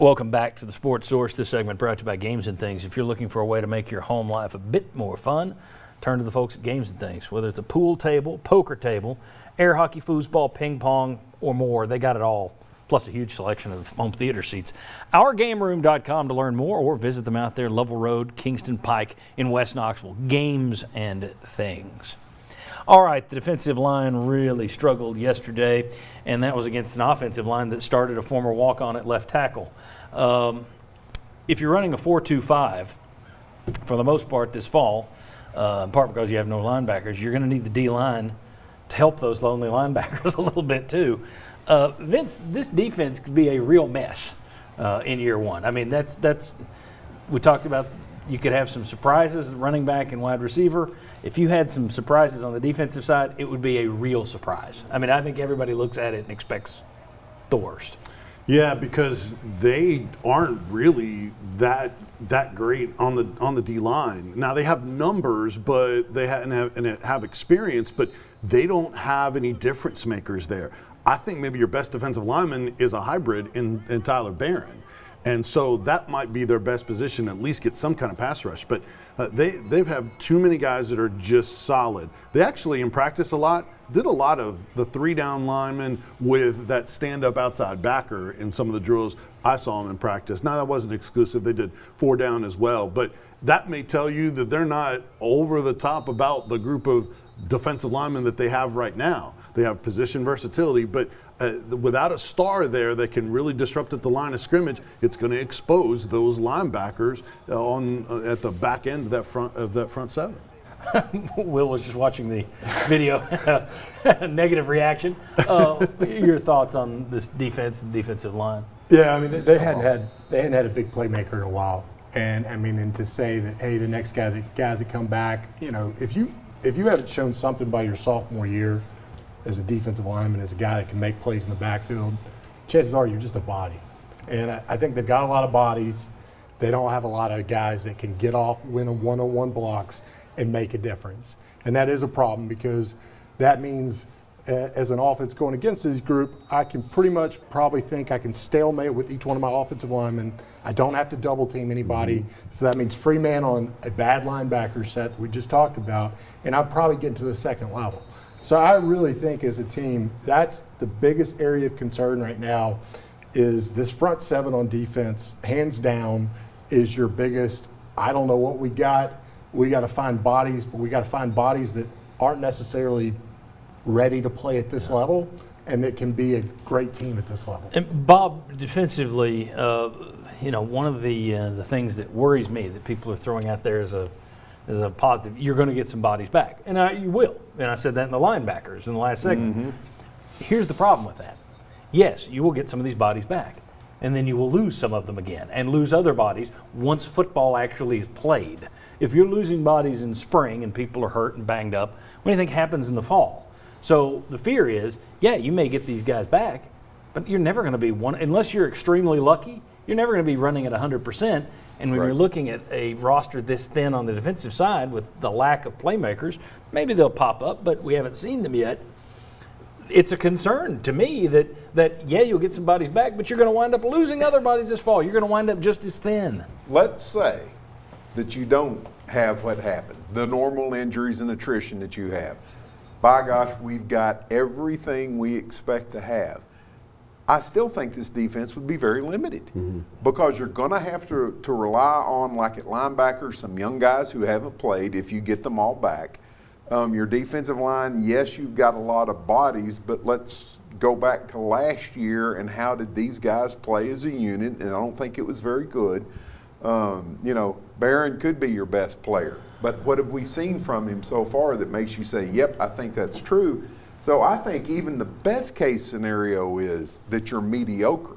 Welcome back to the Sports Source. This segment brought to you by Games and Things. If you're looking for a way to make your home life a bit more fun, turn to the folks at Games and Things. Whether it's a pool table, poker table, air hockey, foosball, ping pong, or more, they got it all, plus a huge selection of home theater seats. OurGameRoom.com to learn more, or visit them out there, Lovell Road, Kingston Pike in West Knoxville. Games and Things. All right, the defensive line really struggled yesterday, and that was against an offensive line that started a former walk-on at left tackle. If you're running a 4-2-5, for the most part this fall, in part because you have no linebackers, you're going to need the D-line to help those lonely linebackers a little bit too. Vince, this defense could be a real mess in year one. I mean, that's we talked about. You could have some surprises at running back and wide receiver. If you had some surprises on the defensive side, it would be a real surprise. I mean, I think everybody looks at it and expects the worst. Yeah, because they aren't really that great on the D line. Now they have numbers, but they have experience, but they don't have any difference makers there. I think maybe your best defensive lineman is a hybrid in Tyler Barron. And so that might be their best position, at least get some kind of pass rush. But they've had too many guys that are just solid. They actually, in practice did a lot of the 3-down linemen with that stand-up outside backer in some of the drills. I saw them in practice. Now, that wasn't exclusive. They did 4-down as well. But that may tell you that they're not over the top about the group of defensive linemen that they have right now. They have position versatility, but without a star there that can really disrupt at the line of scrimmage, it's going to expose those linebackers at the back end of that front seven. Will was just watching the video. Negative reaction. Your thoughts on this defense and defensive line? Yeah, I mean they hadn't had a big playmaker in a while, and I mean, and to say that hey, the next guys that come back, you know, if you haven't shown something by your sophomore year as a defensive lineman, as a guy that can make plays in the backfield, chances are you're just a body. And I think they've got a lot of bodies. They don't have a lot of guys that can get off, win a one-on-one blocks, and make a difference. And that is a problem because that means as an offense going against this group, I can pretty much probably think I can stalemate with each one of my offensive linemen. I don't have to double team anybody. Mm-hmm. So that means free man on a bad linebacker set that we just talked about, and I'll probably get to the second level. So I really think as a team, that's the biggest area of concern right now is this front seven on defense, hands down, is your biggest, I don't know what we got. We got to find bodies, but we got to find bodies that aren't necessarily ready to play at this level and that can be a great team at this level. And Bob, defensively, one of the things that worries me that people are throwing out there as a positive, you're going to get some bodies back. And you will. And I said that in the linebackers in the last segment. Mm-hmm. Here's the problem with that. Yes, you will get some of these bodies back. And then you will lose some of them again and lose other bodies once football actually is played. If you're losing bodies in spring and people are hurt and banged up, what do you think happens in the fall? So the fear is, yeah, you may get these guys back, but you're never going to be one, unless you're extremely lucky, you're never going to be running at 100%. And when you're looking at a roster this thin on the defensive side with the lack of playmakers, maybe they'll pop up, but we haven't seen them yet. It's a concern to me that you'll get some bodies back, but you're going to wind up losing other bodies this fall. You're going to wind up just as thin. Let's say that you don't have what happens, the normal injuries and attrition that you have. By gosh, we've got everything we expect to have. I still think this defense would be very limited because you're going to have to rely on, like at linebacker, some young guys who haven't played if you get them all back. Your defensive line, yes, you've got a lot of bodies, but let's go back to last year and how did these guys play as a unit, and I don't think it was very good. Barron could be your best player, but what have we seen from him so far that makes you say, yep, I think that's true? So I think even the best case scenario is that you're mediocre.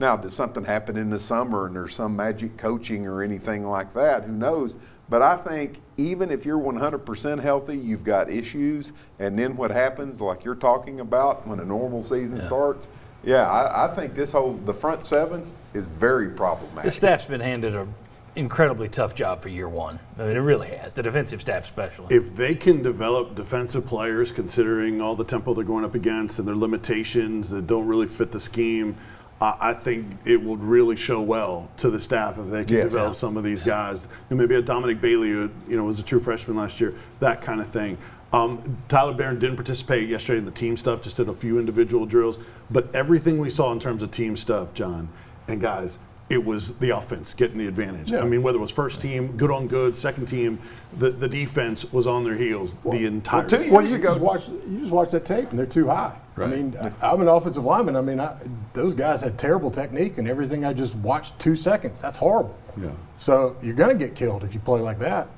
Now, does something happen in the summer and there's some magic coaching or anything like that? Who knows? But I think even if you're 100% healthy, you've got issues, and then what happens, like you're talking about, when a normal season starts, I think the front seven is very problematic. The staff's been handed an incredibly tough job for year one. I mean, it really has, the defensive staff especially. If they can develop defensive players, considering all the tempo they're going up against and their limitations that don't really fit the scheme, I think it would really show well to the staff if they can develop some of these guys. And maybe a Dominic Bailey, who was a true freshman last year, that kind of thing. Tyler Barron didn't participate yesterday in the team stuff, just did a few individual drills. But everything we saw in terms of team stuff, John and guys, it was the offense getting the advantage. Yeah. I mean, whether it was first team, good on good, second team, the defense was on their heels the entire time. 2 years You ago, just watch that tape, and they're too high. Right. I mean, I'm an offensive lineman. I mean, those guys had terrible technique, and everything I just watched 2 seconds. That's horrible. Yeah. So you're going to get killed if you play like that.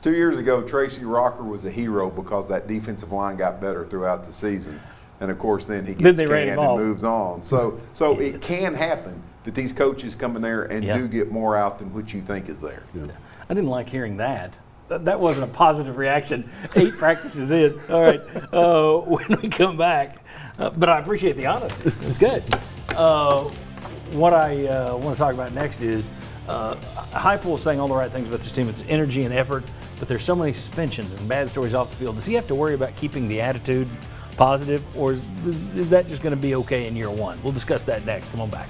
2 years ago, Tracy Rocker was a hero because that defensive line got better throughout the season. And of course, then he gets they ran canned him and off. moves on. So it can happen that these coaches come in there and do get more out than what you think is there. Yeah. I didn't like hearing that. That wasn't a positive reaction. 8 practices in. All right. When we come back, but I appreciate the honesty. It's good. What I want to talk about next is Heupel is saying all the right things about this team. It's energy and effort, but there's so many suspensions and bad stories off the field. Does he have to worry about keeping the attitude positive, or is that just going to be okay in year one? We'll discuss that next. Come on back.